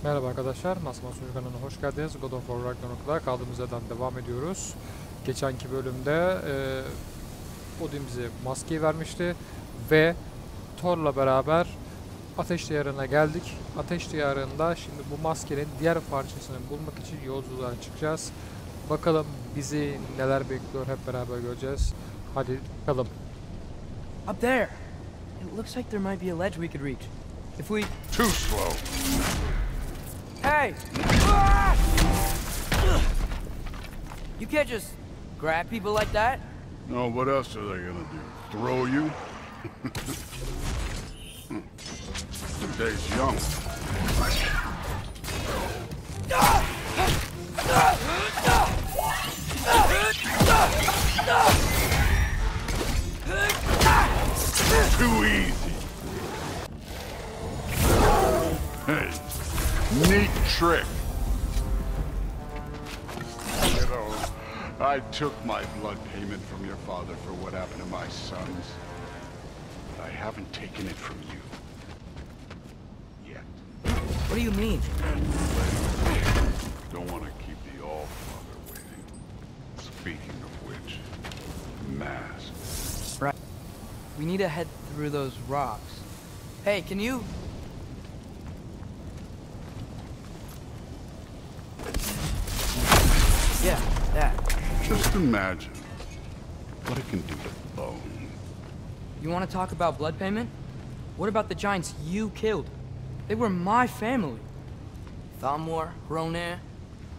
Merhaba arkadaşlar, Masma Sunucu kanalına hoş geldiniz. God of War Ragnarok'la kaldığımız yerden devam ediyoruz. Geçenki bölümde Odin bize maskeyi vermişti ve Thor'la beraber Ateş Diyarı'na geldik. Ateş Diyarı'nda şimdi bu maskenin diğer parçasını bulmak için yolculuğa çıkacağız. Bakalım bizi neler bekliyor, hep beraber göreceğiz. Hadi bakalım. Up there. It looks like there might be a ledge we could reach. If we... Too slow. Hey! You can't just grab people like that. No, what else are they gonna do? Throw you? Today's young. Too easy. Hey, neat trick. You know, I took my blood payment from your father for what happened to my sons. But I haven't taken it from you. Yet. What do you mean? Don't want to keep the All-Father waiting. Speaking of which, mask. Right. We need to head through those rocks. Hey, can you... Yeah, that. Just imagine what it can do to bone. You want to talk about blood payment? What about the giants you killed? They were my family. Thamor, Ronair,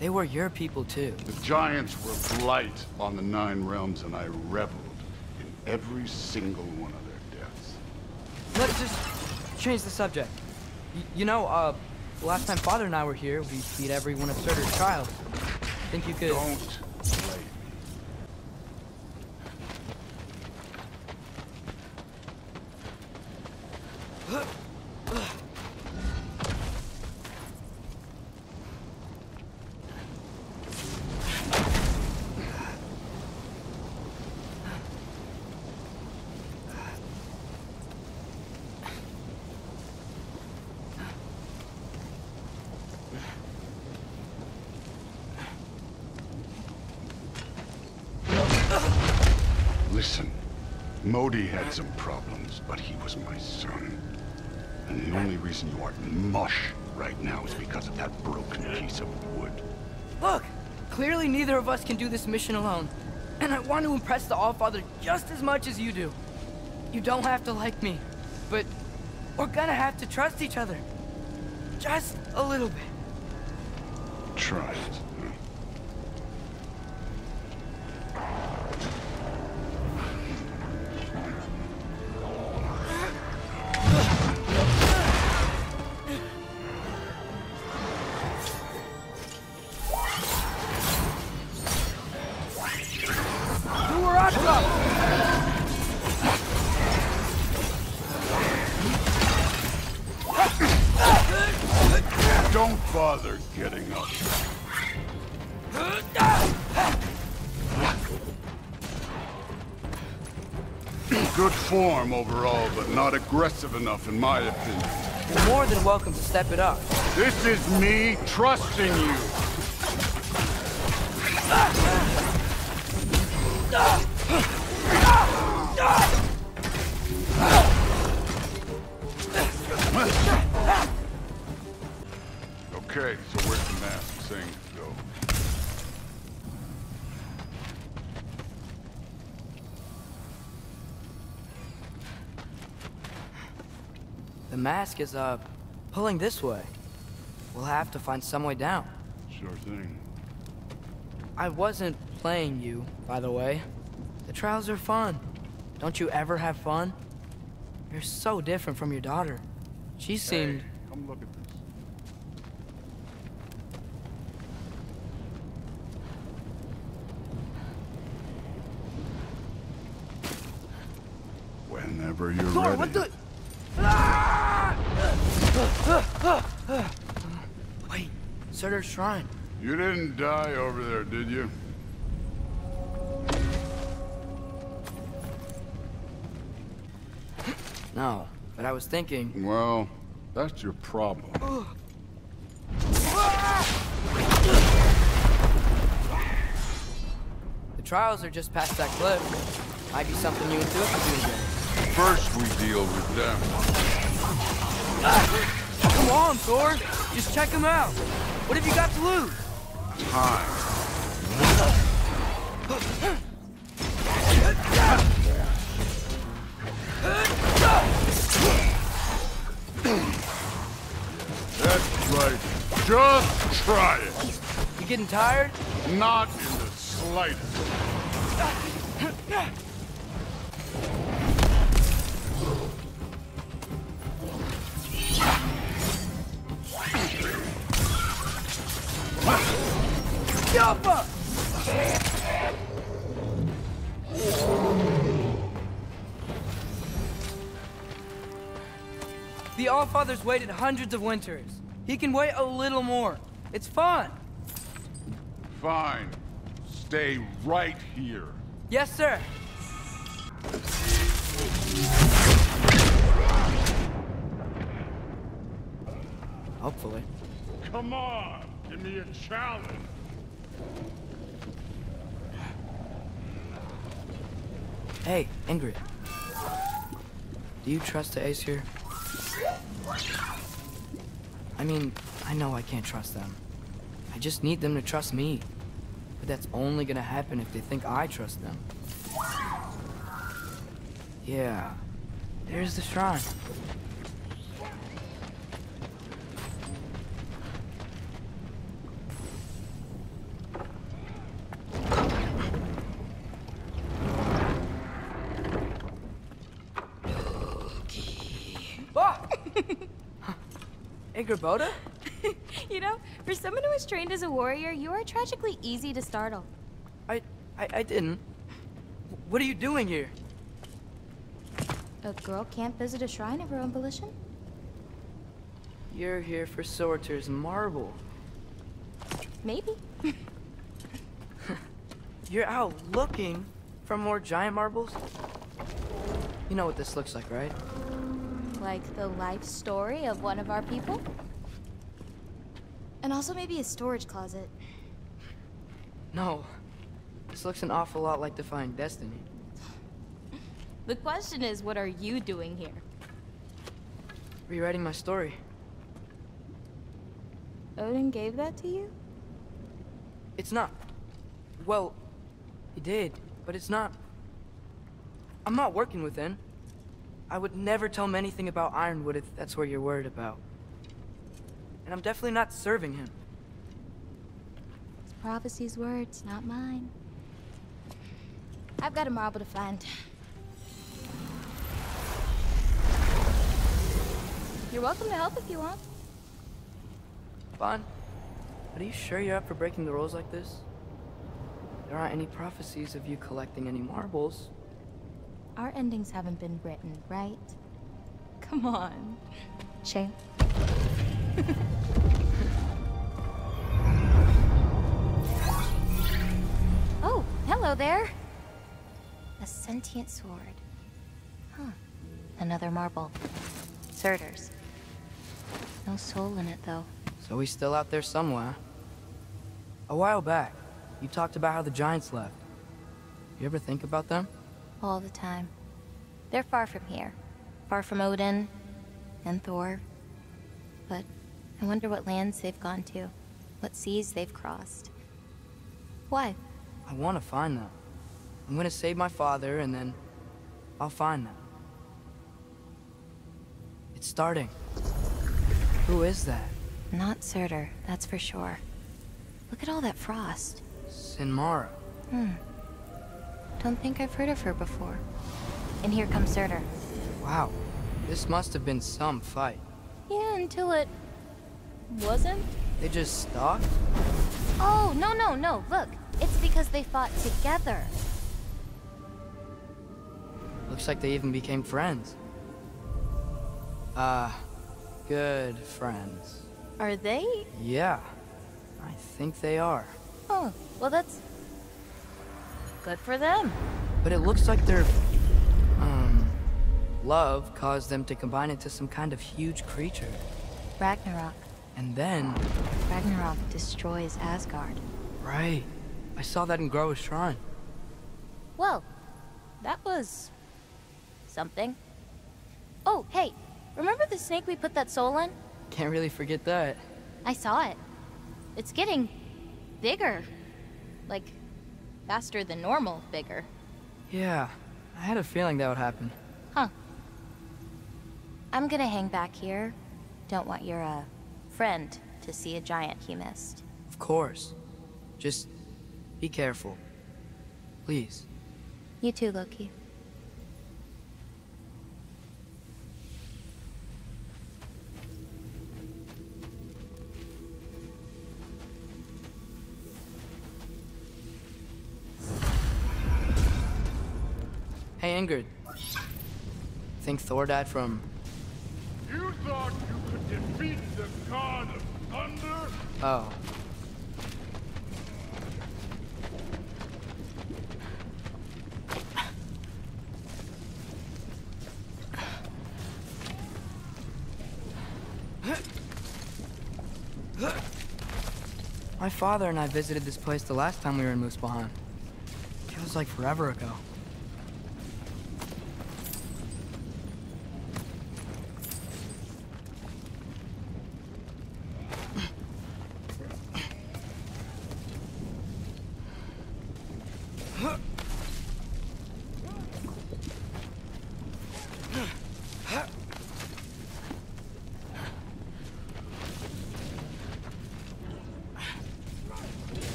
they were your people too. The giants were blight on the 9 realms, and I reveled in every single one of their deaths. Let's just change the subject. You know, last time Father and I were here, we beat every one of Surtur's trials. Think you could... Don't play me. Listen, Modi had some problems, but he was my son. And the only reason you aren't mush right now is because of that broken piece of wood. Look! Clearly neither of us can do this mission alone. And I want to impress the All-Father just as much as you do. You don't have to like me, but we're gonna have to trust each other. Just a little bit. Try it. Don't bother getting up. Good form overall, but not aggressive enough in my opinion. You're more than welcome to step it up. This is me trusting you. Okay, so where's the mask saying to go? The mask is, pulling this way. We'll have to find some way down. Sure thing. I wasn't playing you, by the way. The trials are fun. Don't you ever have fun? You're so different from your daughter. She seemed... Hey, come look at this. Whenever you're Thor, ready. what the... Wait, Surtur's shrine. You didn't die over there, did you? No, but I was thinking... Well, that's your problem. trials are just past that cliff. Might be something you and Phil could do together. First we deal with them. Come on, Thor. Just check him out. What have you got to lose? Time. That's right. Just try it. You getting tired? Not in the slightest. Yappa! The Allfather's waited hundreds of winters. He can wait a little more. It's fun. Fine. Stay right here. Yes, sir. Hopefully. Come on, give me a challenge. Hey, Ingrid. Do you trust the Aesir? I mean, I know I can't trust them. I just need them to trust me. But that's only gonna happen if they think I trust them. Yeah, there's the shrine. Hey, Gerboda? You know, for someone who was trained as a warrior, you are tragically easy to startle. I didn't. What are you doing here? A girl can't visit a shrine of her own volition? You're here for Sorter's marble. Maybe. You're out looking for more giant marbles? You know what this looks like, right? Like the life story of one of our people? And also maybe a storage closet. No. This looks an awful lot like Defying Destiny. The question is, what are you doing here? Rewriting my story. Odin gave that to you? It's not. Well, he did, but it's not. I'm not working with him. I would never tell him anything about Ironwood if that's what you're worried about. And I'm definitely not serving him. It's prophecy's words, not mine. I've got a marble to find. You're welcome to help if you want. Fine. But are you sure you're up for breaking the rules like this? There aren't any prophecies of you collecting any marbles. Our endings haven't been written, right? Come on. Shame. Oh, hello there. A sentient sword. Huh. Another marble. Surtur's. No soul in it, though. So he's still out there somewhere. A while back, you talked about how the giants left. You ever think about them? All the time. They're far from here. Far from Odin and Thor. But I wonder what lands they've gone to. What seas they've crossed. Why? I want to find them. I'm gonna save my father, and then I'll find them. It's starting. Who is that? Not Surtur, that's for sure. Look at all that frost. Sinmara. Don't think I've heard of her before. And here comes Surtur. Wow. This must have been some fight. Yeah, until it... wasn't? They just stalked? Oh, no. Look, it's because they fought together. Looks like they even became friends. Good friends. Are they? Yeah, I think they are. Oh, well that's... good for them. But it looks like their, love caused them to combine into some kind of huge creature. Ragnarok. And then... Ragnarok destroys Asgard. Right. I saw that in Groa's shrine. Well, that was... something. Oh, hey, remember the snake we put that soul in? Can't really forget that. I saw it. It's getting... bigger. Like, faster than normal bigger. Yeah, I had a feeling that would happen. Huh. I'm gonna hang back here. Don't want your, friend to see a giant he missed. Of course. Just be careful. Please. You too, Loki. Hey, Ingrid. Think Thor died from... You thought you could defeat the god of thunder? Oh. My father and I visited this place the last time we were in Muspelheim. Feels like forever ago.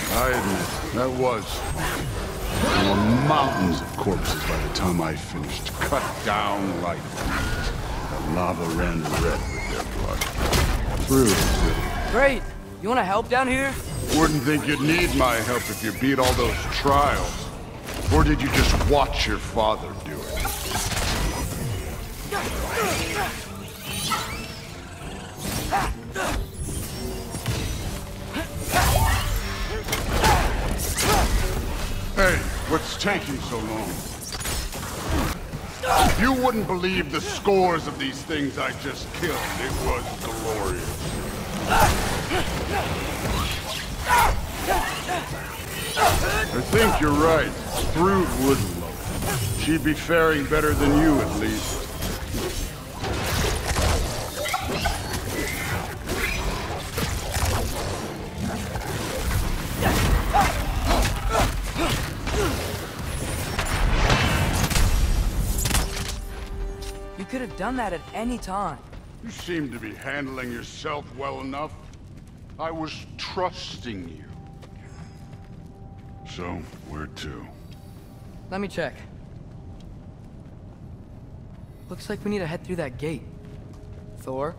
I admit, that was. There were mountains of corpses by the time I finished, cut down like weeds. The lava ran red with their blood. Through it. Great! You wanna help down here? Wouldn't think you'd need my help if you beat all those trials. Or did you just watch your father do it? Hey, what's taking so long? You wouldn't believe the scores of these things I just killed. It was glorious. I think you're right. Thrud wouldn't love it. She'd be faring better than you, at least. You could have done that at any time. You seem to be handling yourself well enough. I was trusting you. So, where to? Let me check. Looks like we need to head through that gate. Thor?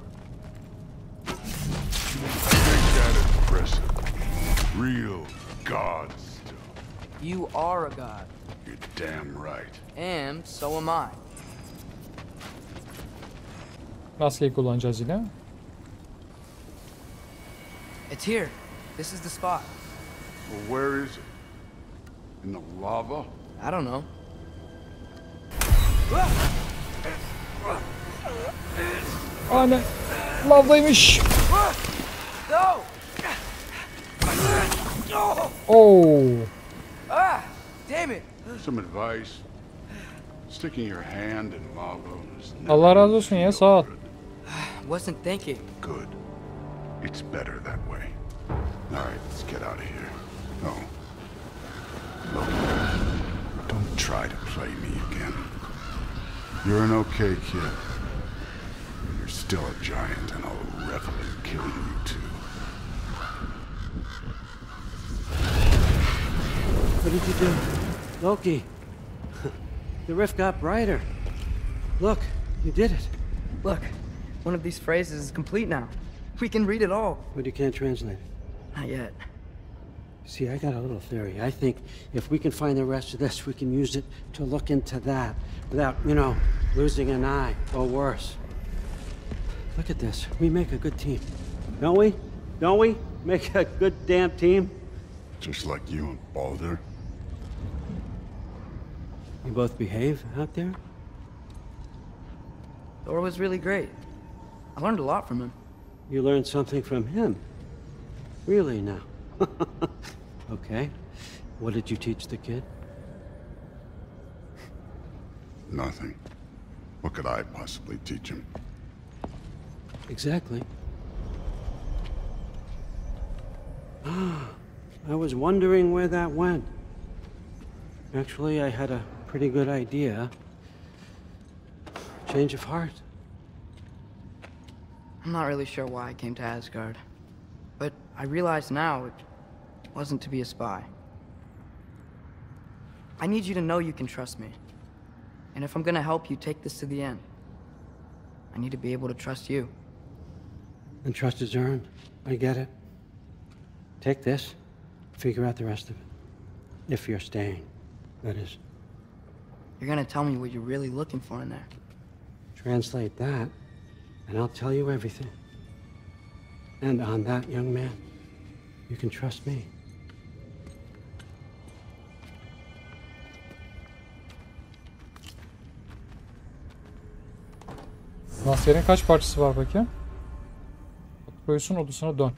I think that is impressive. Real god stuff. You are a god. You're damn right. And so am I. Maskeyi kullanacağız yine. It's here. This is the spot. Well, where is it? In the lava? I don't know. Anne. Lavdaymış. No! Oh. Ah! Damn it! Some advice. Sticking your hand in lava is never Allah razı olsun ya, sağ ol. Wasn't thinking. good. It's better that way. All right, let's get out of here. No. Look, don't try to play me again. You're an okay kid. You're still a giant, and I'll revel in killing you too. What did you do? Loki. The rift got brighter. Look, you did it. Look, one of these phrases is complete now. We can read it all. But you can't translate it. Not yet. See, I got a little theory. I think if we can find the rest of this, we can use it to look into that without, you know, losing an eye or worse. Look at this. We make a good team. Don't we? Don't we? Make a good damn team? Just like you and Baldur. You both behave out there? Thor was really great. I learned a lot from him. You learned something from him. Really now? Okay. What did you teach the kid? Nothing. What could I possibly teach him? Exactly. I was wondering where that went. Actually, I had a pretty good idea. Change of heart. I'm not really sure why I came to Asgard, but I realize now it wasn't to be a spy. I need you to know you can trust me. And if I'm gonna help you take this to the end, I need to be able to trust you. And trust is earned. I get it. Take this, figure out the rest of it. If you're staying, that is. You're gonna tell me what you're really looking for in there. Translate that, and I'll tell you everything. And on that, young man, you can trust me. Maskenin kaç parçası var peki? Atreus'un odasına dön.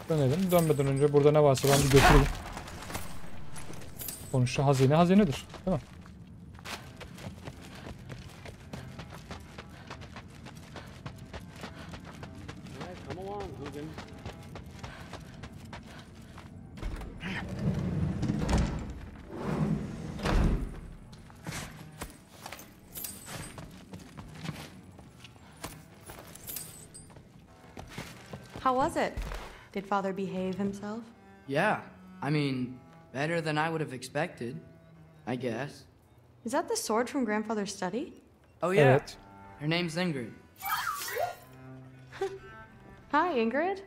Dönelim. Dönmeden önce burada ne varsa ben bir götüreyim. Sonuçta hazine hazinedir. Değil mi? How was it? Did Father behave himself? Yeah, I mean, better than I would have expected, I guess. Is that the sword from Grandfather's study? Oh yeah, Evet. her name's Ingrid. Hi, Ingrid.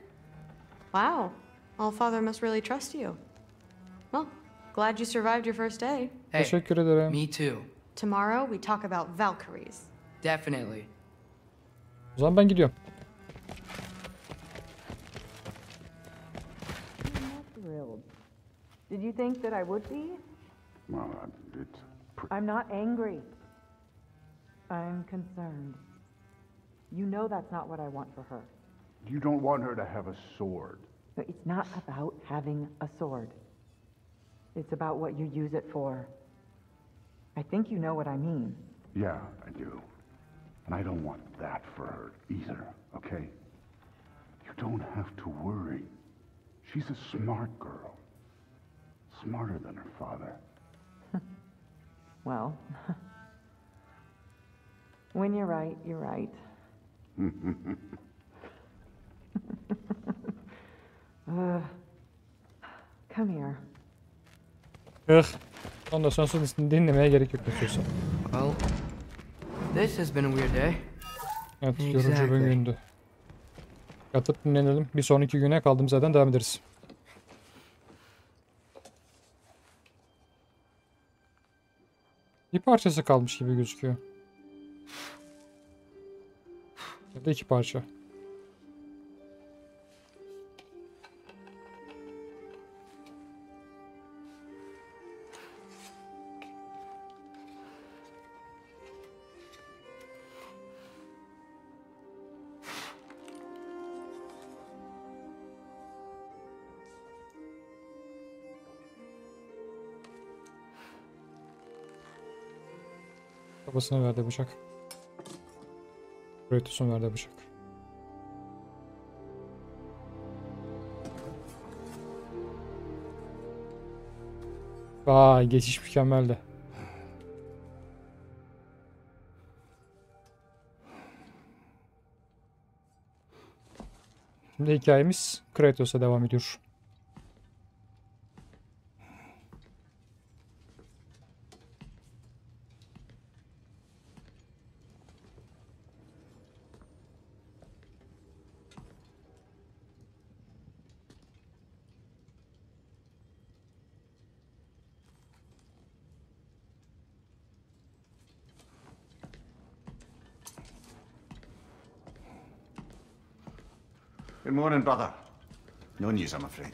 Wow, Allfather must really trust you. Well, glad you survived your first day. Hey, Teşekkür ederim. me too. Tomorrow we talk about Valkyries. Definitely. O zaman ben gidiyorum. Did you think that I would be? Well, it's... I'm not angry. I'm concerned. You know that's not what I want for her. You don't want her to have a sword. No, it's not about having a sword. It's about what you use it for. I think you know what I mean. Yeah, I do. And I don't want that for her either, okay? You don't have to worry. She's a smart girl. Smarter than her father. Well, when you're right, you're right. Come here. Ondan sonrasını dinlemeye gerek yok diyorsun. Well, this has been a weird day. Evet, yorucu bir Exactly. gündü. Yatıp dinlenelim. Bir sonraki güne kaldığımız yerden devam ederiz. Bir parçası kalmış gibi gözüküyor. Ya da iki parça. Babasına verdiği bıçak. Kratos'un verdiği bıçak. Vay, geçiş mükemmeldi. Şimdi hikayemiz Kratos'a devam ediyor. Good morning, brother. No news, I'm afraid.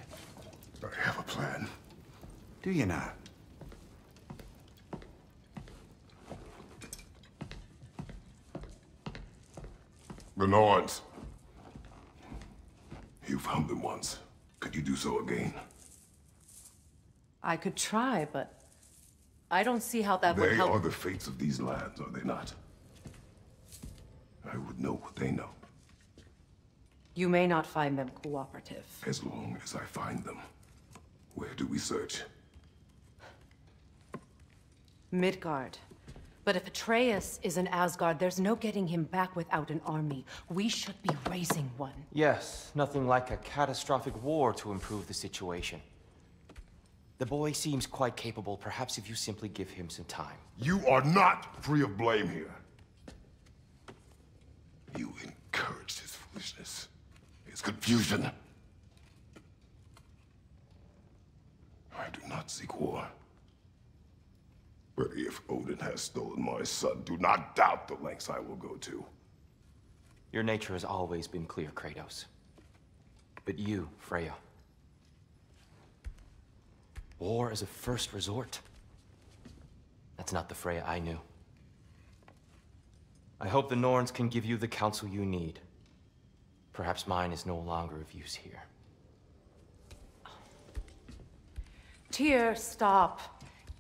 I have a plan. Do you now? The Nords. You found them once. Could you do so again? I could try, but I don't see how that would They help. are the fates of these lands, are they not? I would know what they know. You may not find them cooperative. As long as I find them. Where do we search? Midgard. But if Atreus is in Asgard, there's no getting him back without an army. We should be raising one. Yes, nothing like a catastrophic war to improve the situation. The boy seems quite capable. Perhaps if you simply give him some time. You are not free of blame here. You encouraged his foolishness, his confusion. I do not seek war. But if Odin has stolen my son, do not doubt the lengths I will go to. Your nature has always been clear, Kratos. But you, Freya. War as a first resort. That's not the Freya I knew. I hope the Norns can give you the counsel you need. Perhaps mine is no longer of use here. Tyr, stop.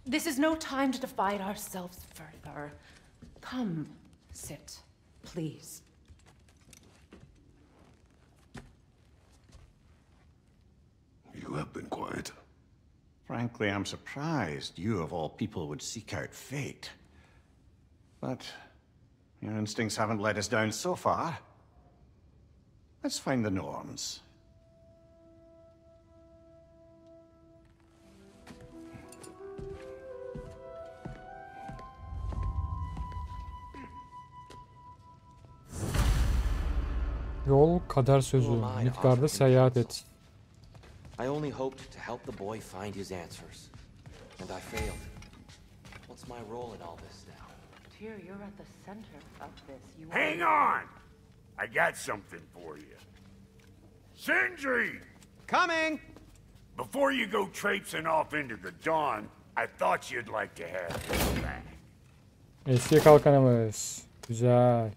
This is no time to divide ourselves further. Come, sit, please. You have been quiet. Frankly, I'm surprised you of all people would seek out fate. But your instincts haven't let us down so far. Let's find the Norns. Yol kader sözü. Midgard'a seyahat et. I only hoped to help the boy find his answers. And I failed. What's my role in all this now? Tyr, you're at the center of this. You Hang on! I got something for you. Sindri! Coming! Before you go traipsing off into the dawn, I thought you'd like to have this back. Eski kalkanımız. Güzel.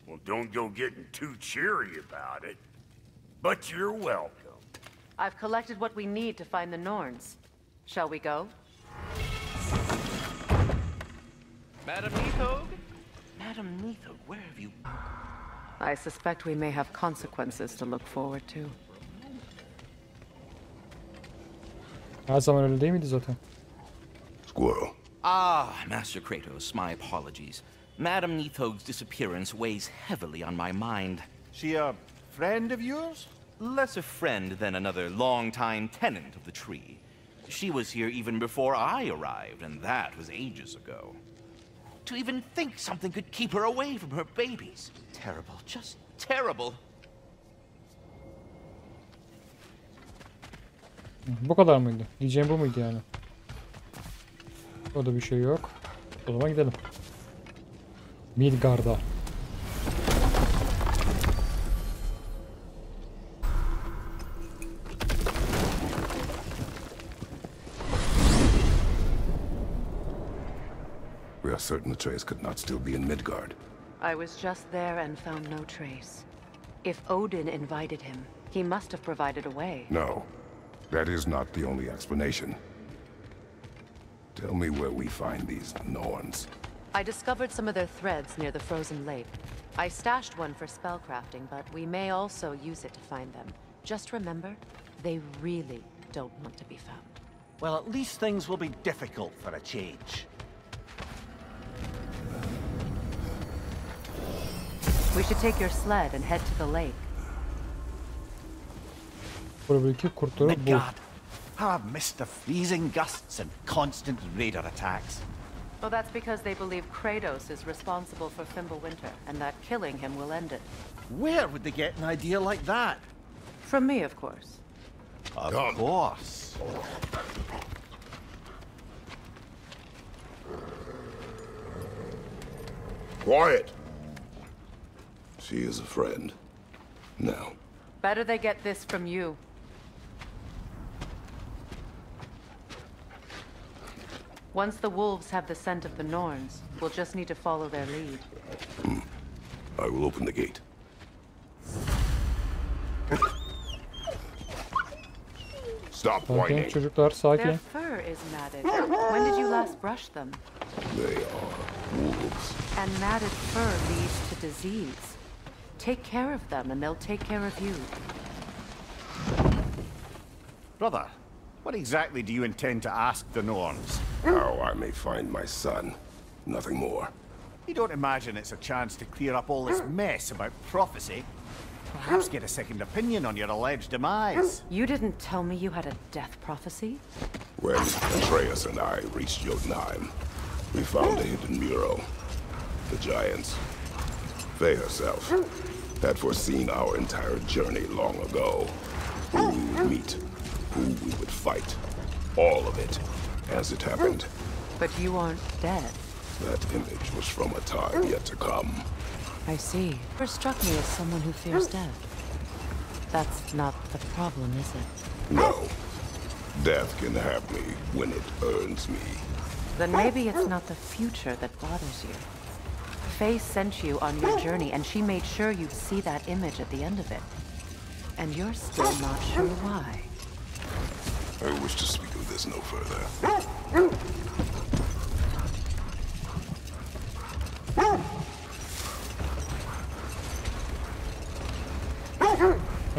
Well, don't go getting too cheery about it. But you're welcome. I've collected what we need to find the Norns. Shall we go? Madam Neathog? Madam Neathog, where have you... I suspect we may have consequences to look forward to. Her zaman öyle değil miydi zaten? Squirrel. Ah, Master Kratos, my apologies. Madam Neathog's disappearance weighs heavily on my mind. She a friend of yours? Less a friend than another long-time tenant of the tree. She was here even before I arrived, and that was ages ago. To even think something could keep her away from her babies. Terrible, just terrible. Bu kadar mıydı? Diyeceğim bu muydu yani? O da bir şey yok. O zaman gidelim. Midgard'a. We are certain Atreus could not still be in Midgard. I was just there and found no trace. If Odin invited him, he must have provided a way. No, that is not the only explanation. Tell me where we find these Norns. I discovered some of their threads near the frozen lake. I stashed one for spellcrafting, but we may also use it to find them. Just remember, they really don't want to be found. Well, at least things will be difficult for a change. We should take your sled and head to the lake. Buradaki kurtları bu. Midgard. How I've missed the freezing gusts and constant raider attacks. Well, that's because they believe Kratos is responsible for Fimbulwinter, and that killing him will end it. Where would they get an idea like that? From me, of course. Of course. Quiet! She is a friend. Now. Better they get this from you. Once the wolves have the scent of the Norns, we'll just need to follow their lead. I will open the gate. Stop Sakin whining. çocuklar, sakin. Their fur is matted. When did you last brush them? They are wolves. And matted fur leads to disease. Take care of them and they'll take care of you. Brother, what exactly do you intend to ask the Norns? How I may find my son. Nothing more. You don't imagine it's a chance to clear up all this mess about prophecy? Perhaps get a second opinion on your alleged demise. You didn't tell me you had a death prophecy? When Atreus and I reached Jotunheim, we found a hidden mural. The giants, Faye herself, had foreseen our entire journey long ago. Who we would meet, who we would fight. All of it, as it happened. But you aren't dead. That image was from a time yet to come. I see. Never struck me as someone who fears death. That's not the problem, is it? No. Death can have me when it earns me. Then maybe it's not the future that bothers you. Faye sent you on your journey, and she made sure you'd see that image at the end of it. And you're still not sure why. I wish to speak of this no further.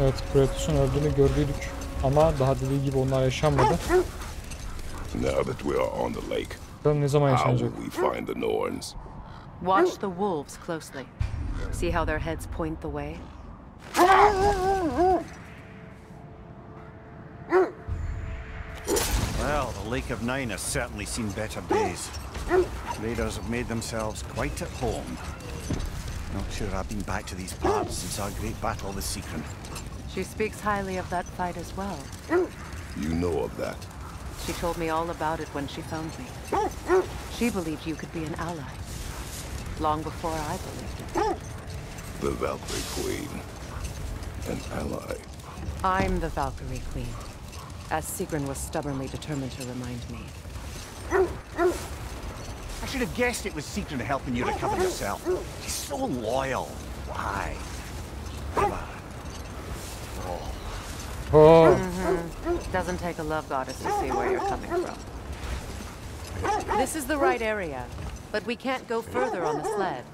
Evet, Kratos'un öldüğünü gördük ama daha dediği gibi onlar yaşanmadı. Now that we are on the lake, Bakalım ne zaman how yaşanacak? will we find the Norns? Watch the wolves closely. See how their heads point the way? Well, the Lake of Nine has certainly seen better days. Raiders have made themselves quite at home. Not sure I've been back to these parts since our great battle with Secret. She speaks highly of that fight as well. You know of that? She told me all about it when she found me. She believed you could be an ally. Long before I believed it. The Valkyrie Queen. An ally. I'm the Valkyrie Queen, as Sigrun was stubbornly determined to remind me. I should have guessed it was Secret helping you recover yourself. She's so loyal. Why? Ever. Oh. Doesn't take a love goddess to see where you're coming from. This is the right area, but we can't go further on the sled.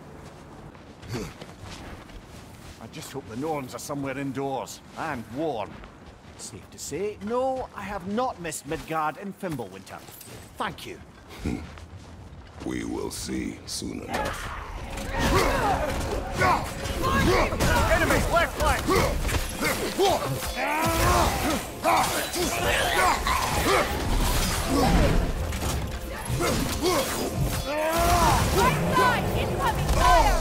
I just hope the Norns are somewhere indoors and warm. Safe to say, no, I have not missed Midgard and Fimbulwinter. Thank you. We will see soon enough. Enemies left flank! Right side! Incoming fire!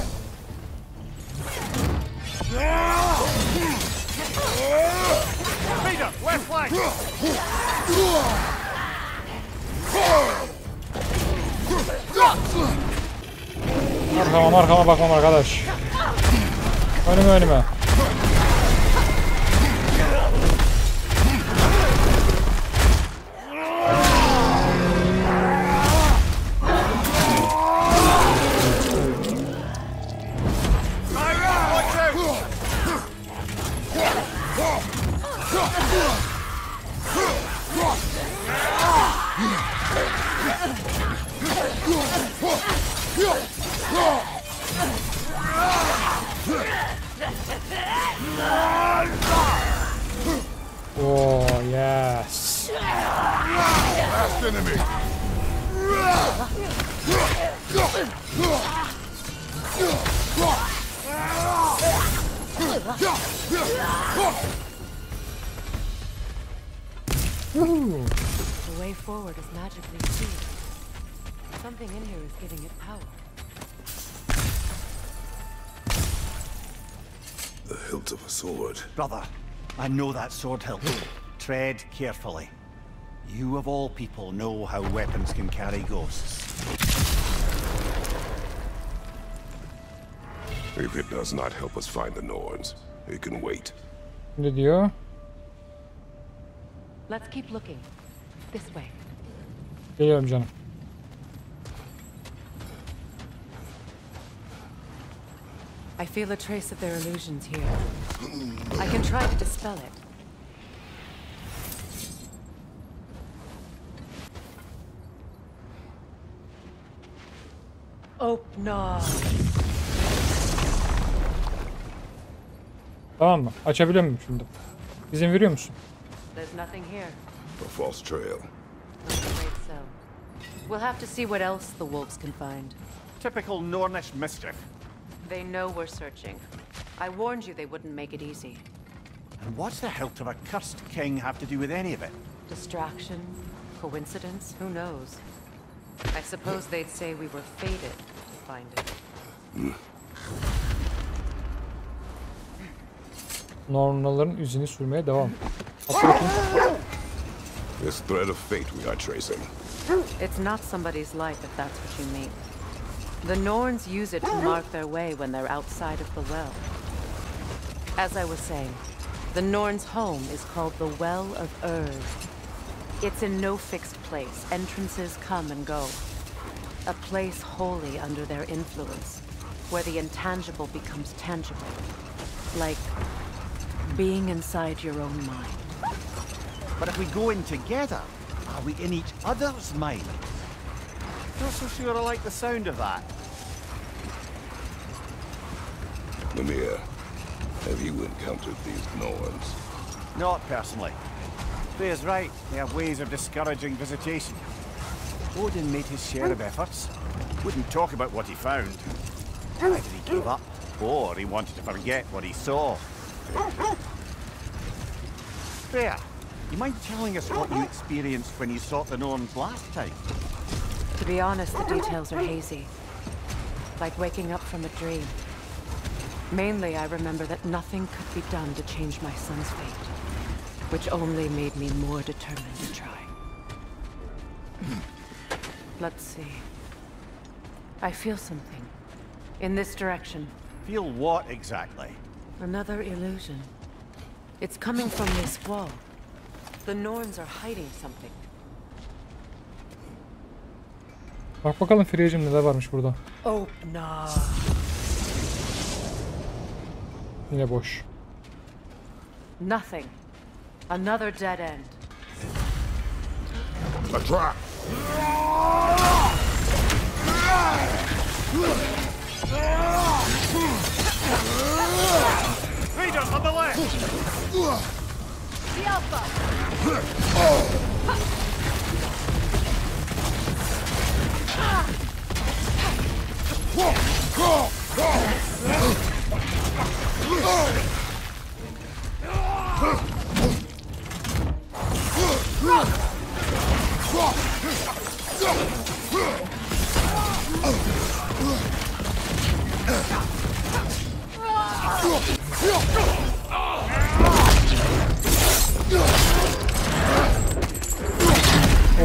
Peter, left flank! Arkama bakmam arkadaş. Önüme. Oh, yes. Last enemy. The way forward is magically sealed. Something in here is giving it power. The hilt of a sword. Brother, I know that sword hilt. Tread carefully. You of all people know how weapons can carry ghosts. If it does not help us find the Norns, it can wait. Ne diyor? Let's keep looking. This way. Geliyorum canım. I feel a trace of their illusions here. I can try to dispel it. Open. Tamam mı? Açabiliyor muyum şimdi? İzin veriyor musun? There's nothing here. A false trail. I'm afraid so. We'll have to see what else the wolves can find. Typical Nornish mischief. They know we're searching. I warned you they wouldn't make it easy. And what's the hilt of a cursed king have to do with any of it? Distraction? Coincidence? Who knows? I suppose they'd say we were fated to find it. Nornaların izini sürmeye devam. This thread of fate we are tracing. It's not somebody's life if that's what you mean. The Norns use it to mark their way when they're outside of the well. As I was saying, the Norns' home is called the Well of Urd. It's in no fixed place. Entrances come and go. A place wholly under their influence, where the intangible becomes tangible. Like being inside your own mind. But if we go in together, are we in each other's mind? Not so sure I like the sound of that. Mimir, have you encountered these Norns? Not personally. Freya's right. They have ways of discouraging visitation. Odin made his share of efforts. Wouldn't talk about what he found. Either he gave up, or he wanted to forget what he saw. Freya, you mind telling us what you experienced when you sought the Norns last time? To be honest, the details are hazy. Like waking up from a dream. Mainly, I remember that nothing could be done to change my son's fate, which only made me more determined to try. Let's see. I feel something. In this direction. Feel what exactly? Another illusion. It's coming from this wall. The Norns are hiding something. Bak bakalım Freya'cığım neler varmış burada. Open. Yine boş. Nothing. Another dead end. A trap! Raiders on the left! The Alpha!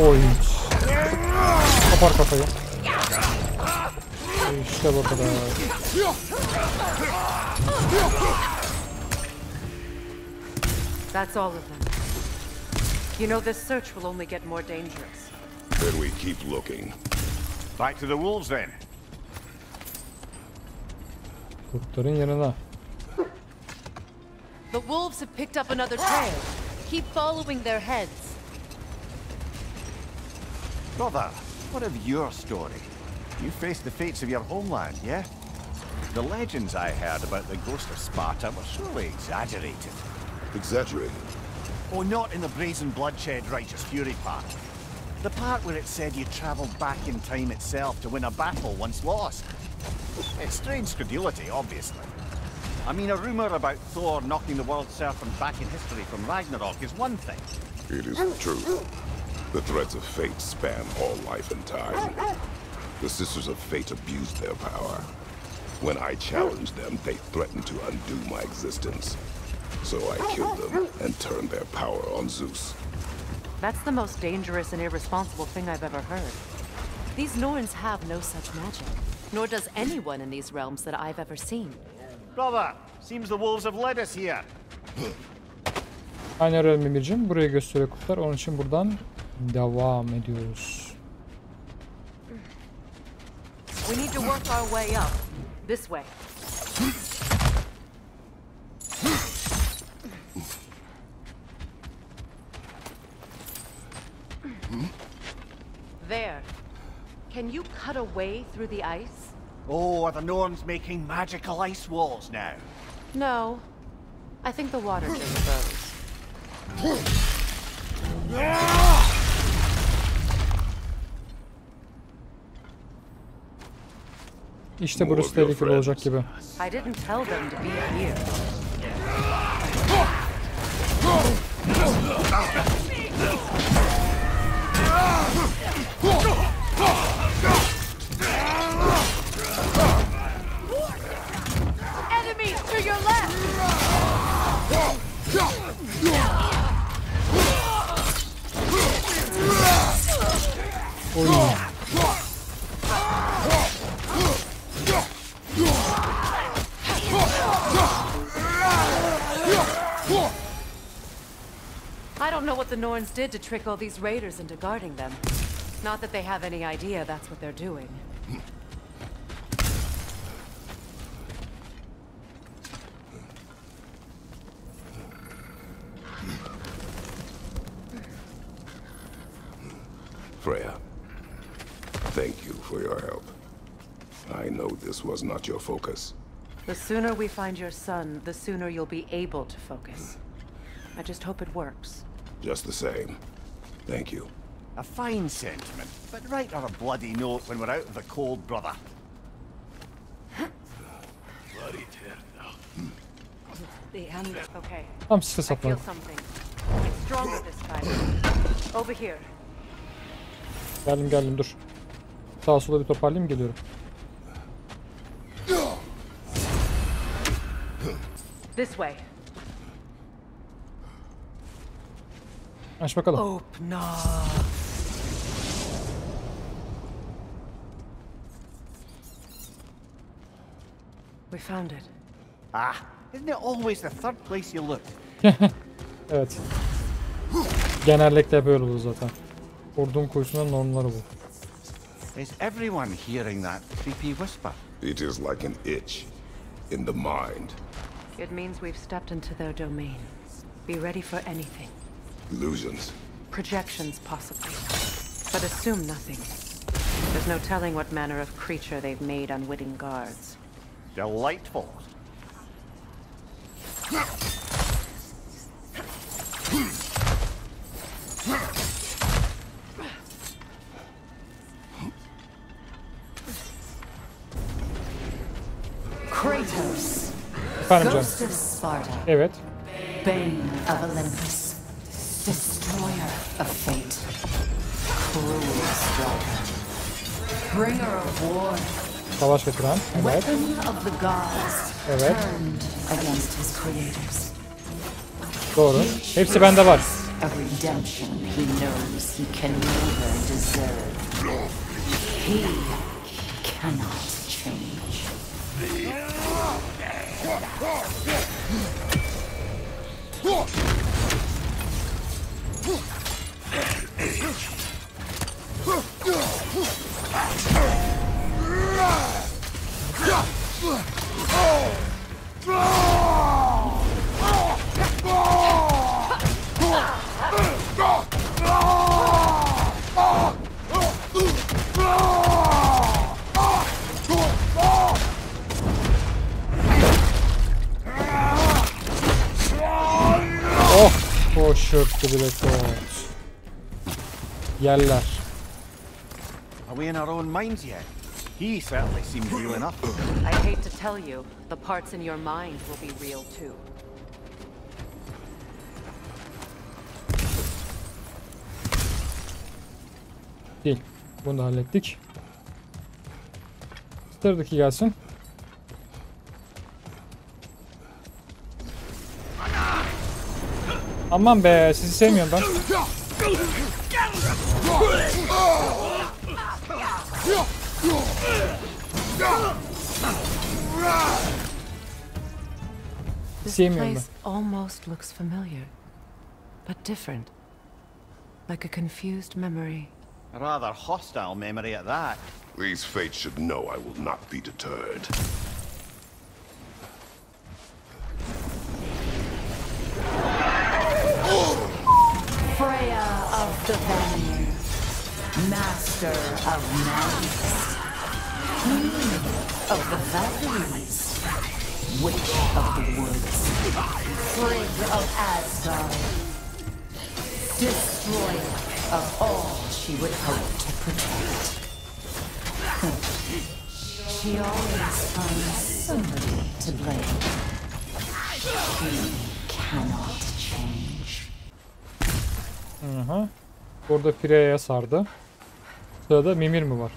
Oy. Kapar kafayı. İşte bu kadar. That's all of them. You know, this search will only get more dangerous. Then we keep looking. Back to the wolves then. Kurtların yanına. The wolves have picked up another trail. Keep following their heads. Brother, what of your story? You faced the fates of your homeland, yeah? The legends I heard about the ghost of Sparta were surely exaggerated. Exaggerated? Oh, not in the brazen bloodshed righteous fury part. The part where it said you travelled back in time itself to win a battle once lost. It's strange credulity, obviously. I mean, a rumour about Thor knocking the world serpent back in history from Ragnarök is one thing. It is the truth. The threads of fate span all life and time. The Sisters of Fate abused their power. When I challenged them, they threatened to undo my existence. So I killed them and turned their power on Zeus. That's the most dangerous and irresponsible thing I've ever heard. These Norns have no such magic, nor does anyone in these realms that I've ever seen. Brother, seems the wolves have led us here. Aynen öyle Mimir'cim. Buraya gösteriyor kurtlar. Onun için buradan devam ediyoruz. We need to work our way up. This way. cut a way through the ice? Oh, are the Norns making magical ice walls now? No. I think the water just froze. İşte burası tehlikeli olacak gibi. I didn't tell them to be here. Enemies to your left! Oyun. I don't know what the Norns did to trick all these raiders into guarding them. Not that they have any idea that's what they're doing. Freya, thank you for your help. I know this was not your focus. The sooner we find your son, the sooner you'll be able to focus. I just hope it works. Just the same. Thank you. A fine sentiment, but write her a bloody note when we're out of the cold, brother. Okay. Tam site I feel sapladım. something. It's stronger this time. Over here. Geldim dur. Sağa sola bir toparlayayım geliyorum. This way. Aç bakalım. Open up. We found it. Ah, isn't it always the third place you look? Evet. Genellikle böyle olur zaten. Vurduğum kuyusunun normları bu. Is everyone hearing that creepy whisper? It is like an itch in the mind. It means we've stepped into their domain. Be ready for anything. Illusions. Projections, possibly. But assume nothing. There's no telling what manner of creature they've made unwitting guards. Delightful. Kratos, Efendim canım. Ghost of Sparta, Evet. Bane of Olympus, Destroyer of Fate, Cruel Striker, Bringer of War, Savaş getiren. Evet. Weapon of the Gods, Evet. turned against his creators. Doğru. Hepsi bende var. A redemption he knows he can never deserve. He cannot change. Oh! Koşurttu bile koç. Yerler. Are we in our own minds yet? He certainly seems real enough. I hate to tell you, the parts in your mind will be real too. Değil. Bunu da hallettik. Sıradaki gelsin. Aman be, sizi sevmiyorum ben. This Sevmiyorum ben. place almost looks familiar, but different. Like a confused memory. A rather hostile memory at that. These fates should know I will not be deterred. Freya of the Vanir, Master of Magic. of the valleys, witch of the woods, frigg of Asgard, destroyer of all she would hope to protect. She always finds somebody to blame. She cannot change. Aha. Burada Freya'ya sardı. Sırada Mimir mi var?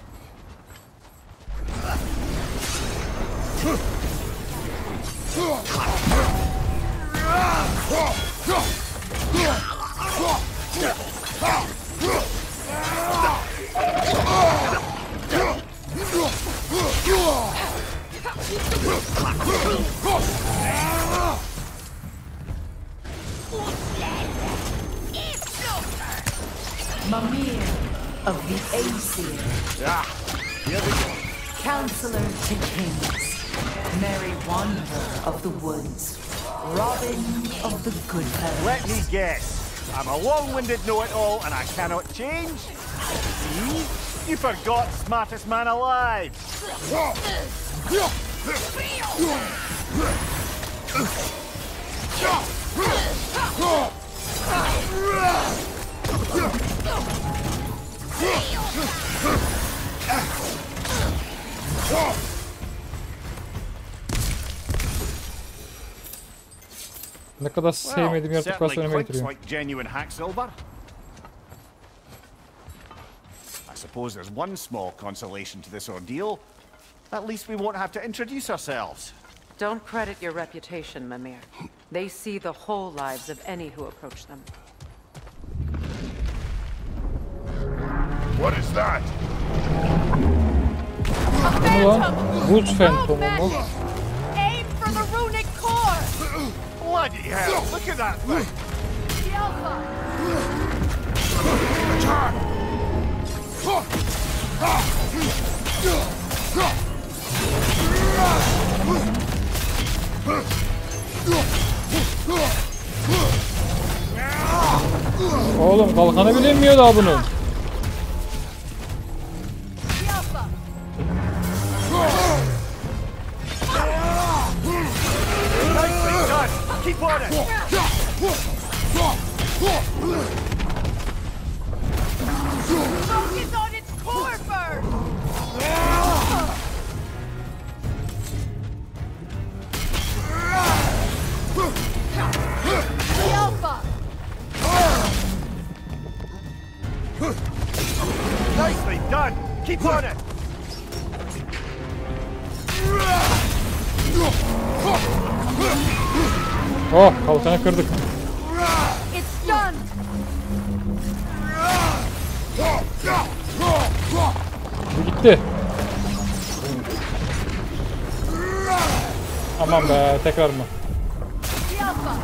Mimir of the Aesir. Here we go. Counselor to kings. Merry wanderer of the woods. Robin of the good fellows. Let me guess. I'm a long-winded know-it-all and I cannot change? See? You forgot smartest man alive. Ne kadar sevmediğim yaratıklar söylemeye getiriyor. Like genuine hack silver. I suppose there's one small consolation to this ordeal. At least we won't have to introduce ourselves. Don't credit your reputation, Mimir. They see the whole lives of any who approach them. What is that? Ne lan? Buz fantomu mu? Aim for the runic core! Bloody hell, look at that thing! The Alpha! Attack! Oğlum kalkanı bilinmiyor daha bunun. The Alpha! Nicely done! Keep on it! Focus on its core first! The Alpha! Nicely done! Keep on it! Oh, kalkanı kırdık. It's done! Bu gitti. Aman be, tekrar mı? The Alpha!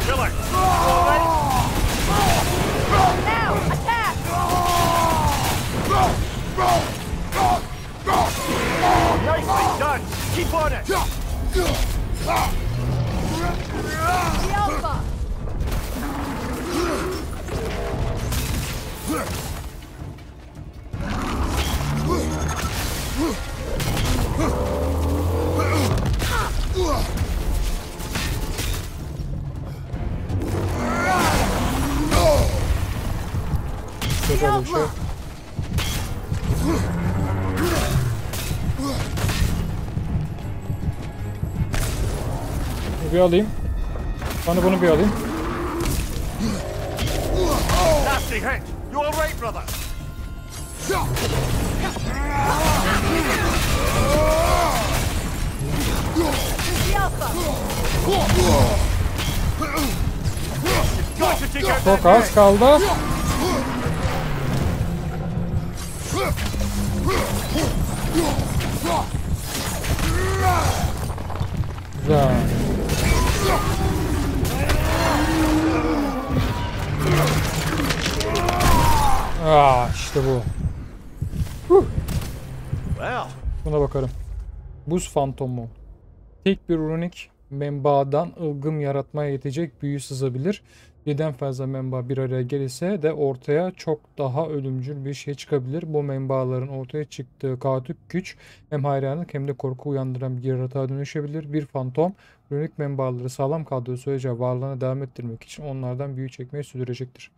Kill it! Now, attack! Nicely done! Keep on it! The Alpha! Böyle bir şey. Bir alayım. Ben bunu bir alayım. Nasty hit! You all right, brother? The Alpha! Got to take out Çok that az kaldı. Güzel. İşte bu. Well. Buna bakarım. Buz fantomu. Tek bir runik menbaadan ılgım yaratmaya yetecek büyü sızabilir. Birden fazla menba bir araya gelirse de ortaya çok daha ölümcül bir şey çıkabilir. Bu menbaaların ortaya çıktığı kaotik güç hem hayranlık hem de korku uyandıran bir yaratığa dönüşebilir. Bir fantom runik menbaaları sağlam kaldığı sürece varlığına devam ettirmek için onlardan büyü çekmeyi sürdürecektir.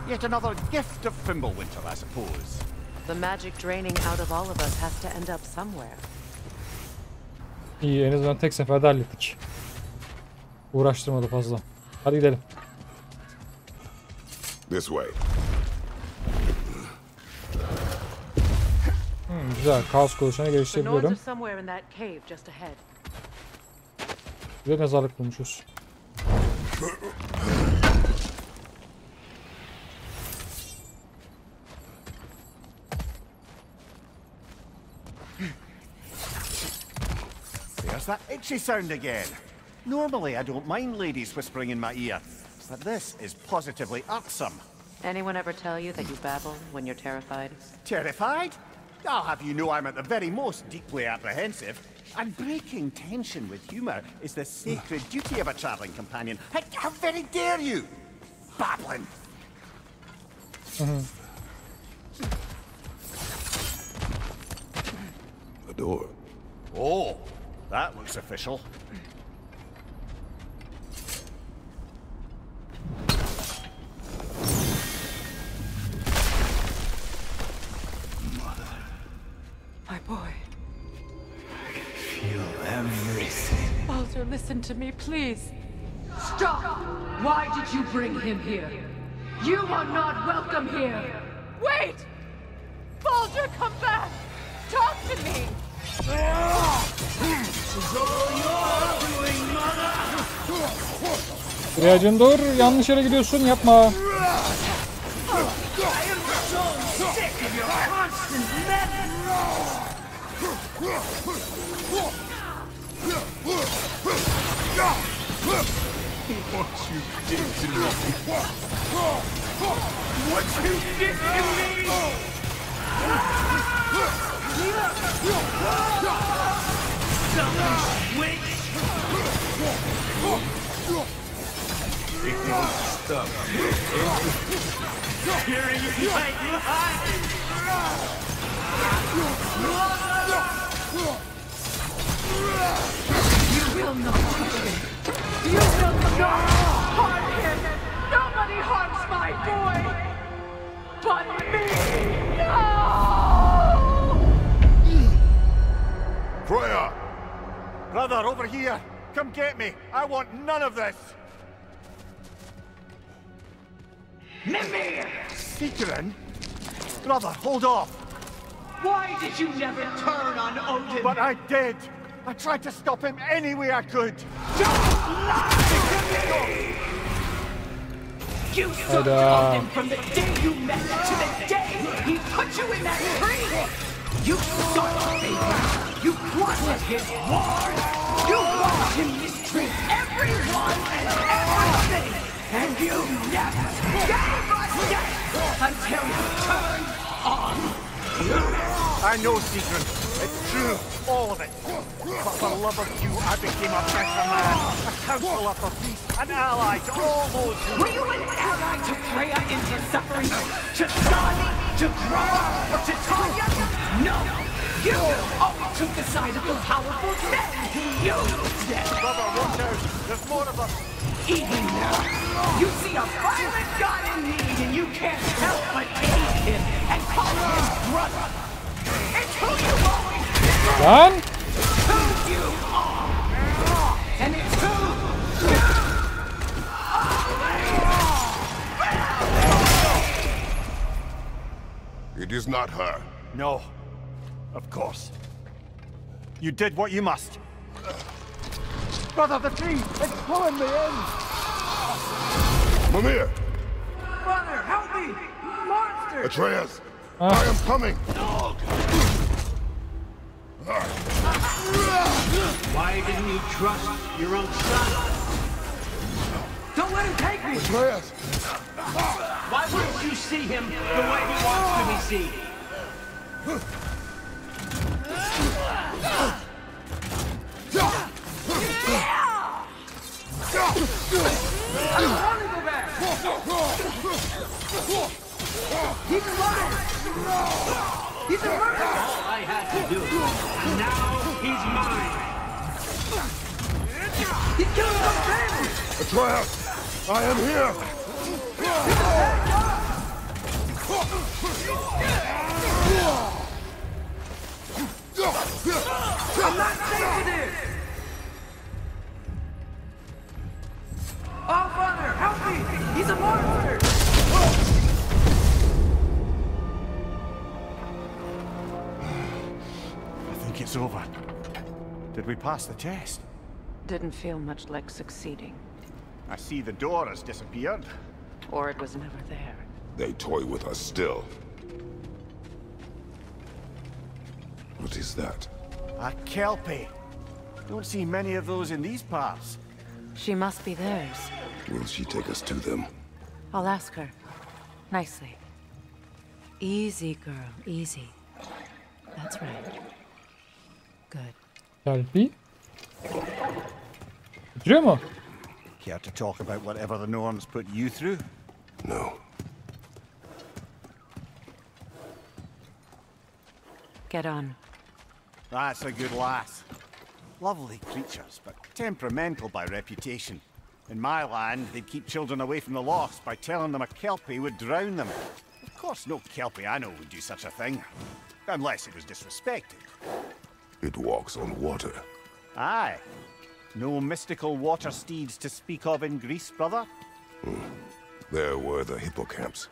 Yet another gift of Fimbulwinter, I suppose. The magic draining out of all of us has to end up somewhere. İyi, en azından tek seferde hallettik. Uğraştırmadı fazla. Hadi gidelim. This way. Güzel. Kaos kılıçlarını The Norns geliştirebiliyorum. are somewhere in that cave just ahead. Bir de mezarlık bulmuşuz. There's that itchy sound again. Normally I don't mind ladies whispering in my ear, but this is positively irksome. Anyone ever tell you that you babble when you're terrified? Terrified? I'll have you know I'm at the very most deeply apprehensive. And breaking tension with humour is the sacred duty of a travelling companion. How very dare you! Babbling! The door. Oh, that looks official. My boy. I can feel everything. Baldur, listen to me, please. Stop! Why did you bring him here? You are not welcome here! Wait! Baldur, come back! Talk to me! Riyacın dur. Yanlış yere gidiyorsun. Yapma. What you did to me! What you did to me! Wait! It won't stop. Hearing you like you will not touch him. You will not harm him. Nobody harms my boy but me. No! Freya! Brother, over here! Come get me! I want none of this! Mimir! Seekerin? Brother, hold off! Why did you never turn on Odin? But I did! I tried to stop him any way I could! Don't lie to me! You served Odin from the day you met to the day he put you in that tree! You saw him, baby! You wanted his wars! You watched him mistreat everyone and everything! And you never gave a shit until you turned on I know, Seekerin. It's true, all of it. But for love of you, I became a better man, a counselor for peace, an ally to all those who... Were you an ally to Freya in her suffering? To Skadi? To Grava? Or to Tanya? No! You always took the side of the powerful men who used them! Brother, watch out! There's more of us! Even now, you see a violent god in need and you can't help but aid him and call him brother! It's who you always been! Lan! It's who you are! And it's who you are! It is not her. No. Of course. You did what you must. Brother, the tree! It's pulling me in! Mimir! Brother, help me! Monster! Atreus! I am coming! Why didn't you trust your own son? Don't let him take me! Atreus! Why wouldn't you see him the way he wants to be seen? Atreus! I am here! I'm not safe with it! Oh, Father, help me! He's a monster! I think it's over. Did we pass the test? Didn't feel much like succeeding. I see the door has disappeared. Or it was never there. They toy with us still. What is that? A kelpie. Don't see many of those in these parts. She must be theirs. Will she take us to them? I'll ask her. Nicely. Easy, girl. Easy. That's right. Good. Kelpie. Getiriyor mu? Care to talk about whatever the Norns put you through? No. Get on. That's a good lass. Lovely creatures, but temperamental by reputation. In my land, they'd keep children away from the lost by telling them a kelpie would drown them. Of course, no kelpie I know would do such a thing. Unless it was disrespected. It walks on water. Aye. No mystical water steeds to speak of in Greece, brother? There were the hippocamps.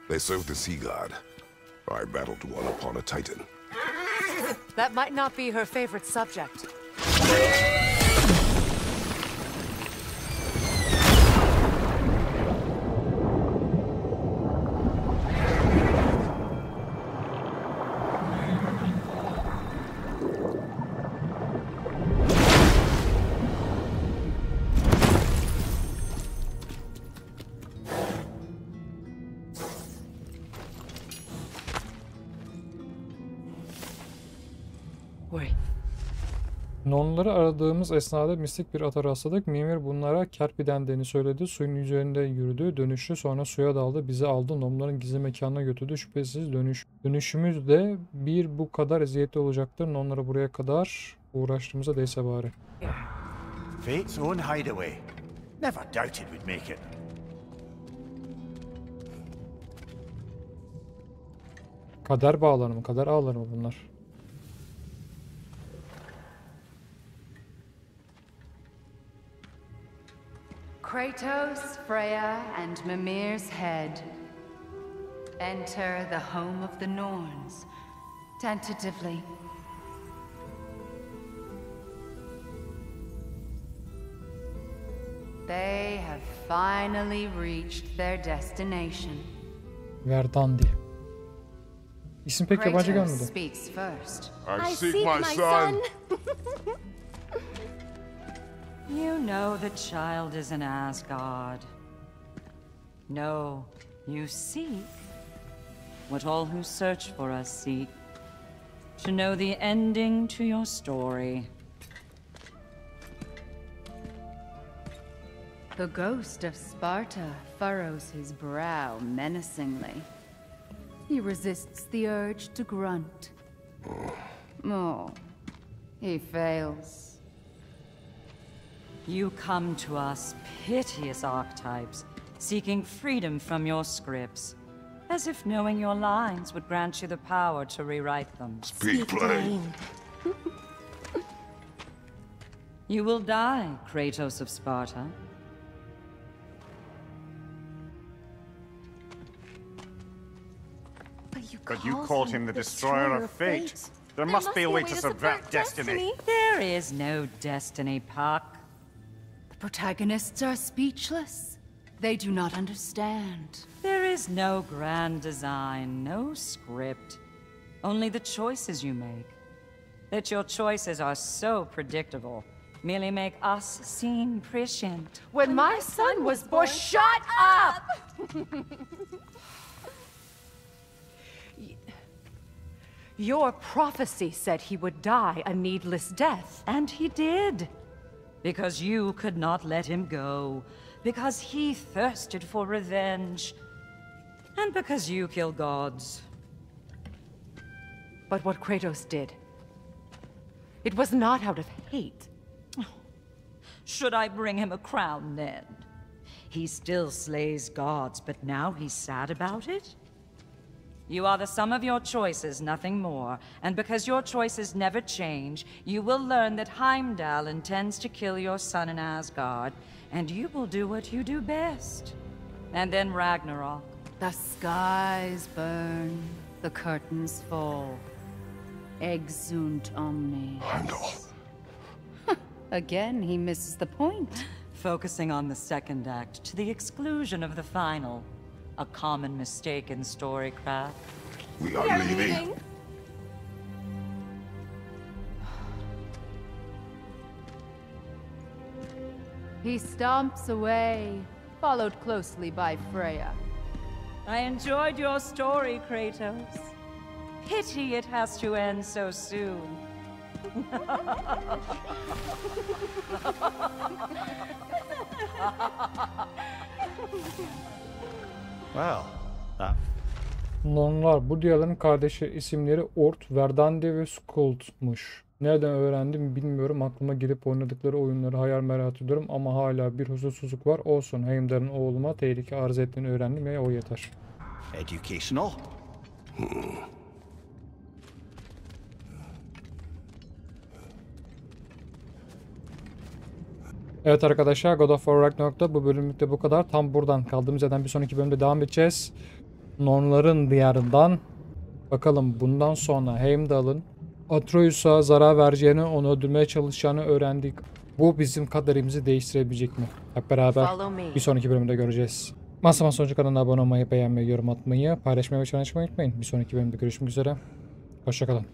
They served the sea god. I battled one upon a titan. That might not be her favorite subject. Nonları aradığımız esnada mistik bir ata rastladık. Mimir bunlara kerpi dendiğini söyledi. Suyun üzerinde yürüdü, dönüştü, sonra suya daldı, bizi aldı, Nomların gizli mekanına götürdü. Şüphesiz dönüşümüz de bir bu kadar eziyetli olacaktır. Nonlara buraya kadar uğraştığımıza değse bari. Fate's own hideaway. Never doubted we'd make it. Kader bağları mı? Kader ağları mı bunlar? Kratos, Freya, and Mimir's head. Enter the home of the Norns, tentatively. They have finally reached their destination. Verdandi. İsim pek yabancı Kratos gelmedi. speaks first. I seek my son. You know the child is in Asgard. No, you seek what all who search for us seek. To know the ending to your story. The ghost of Sparta furrows his brow menacingly. He resists the urge to grunt. Oh, he fails. You come to us, piteous archetypes, seeking freedom from your scripts, as if knowing your lines would grant you the power to rewrite them. Speak plain. You will die, Kratos of Sparta. But you called him the destroyer of fate. There must be a way to subvert destiny. There is no destiny, Puck. The protagonists are speechless. They do not understand. There is no grand design, no script. Only the choices you make. That your choices are so predictable merely make us seem prescient. When my son was born, shut up! Your prophecy said he would die a needless death. And he did. Because you could not let him go. Because he thirsted for revenge. And because you kill gods. But what Kratos did, it was not out of hate. Should I bring him a crown then? He still slays gods, but now he's sad about it? You are the sum of your choices, nothing more. And because your choices never change, you will learn that Heimdall intends to kill your son in Asgard, and you will do what you do best. And then Ragnarok. The skies burn, the curtains fall. Exunt omnes. Heimdall. Again, he misses the point. Focusing on the second act to the exclusion of the final. A common mistake in storycraft. We are leaving. He stomps away, followed closely by Freya. I enjoyed your story, Kratos. Pity it has to end so soon. Well, that... Nornlar, bu diyarların kardeşi isimleri Ort, Verdandi ve Skuld'muş. Nereden öğrendim bilmiyorum. Aklıma girip oynadıkları oyunları hayal merak ediyorum ama hala bir huzursuzluk var. Olsun, Heimdall'ın oğluma tehlike arz ettiğini öğrendim ya, o yeter. Educational. Evet arkadaşlar, God of War Ragnarok'ta bu bölümlükte bu kadar. Tam buradan kaldığımız yerden bir sonraki bölümde devam edeceğiz. Nornların diyarından. Bakalım bundan sonra Heimdall'ın Atreus'a zarar vereceğini, onu öldürmeye çalışacağını öğrendik. Bu bizim kaderimizi değiştirebilecek mi? Hep beraber bir sonraki bölümde göreceğiz. Masa sonucu kanalına abone olmayı, beğenmeyi, yorum atmayı, paylaşmayı ve çalışmayı unutmayın. Bir sonraki bölümde görüşmek üzere. Hoşça kalın.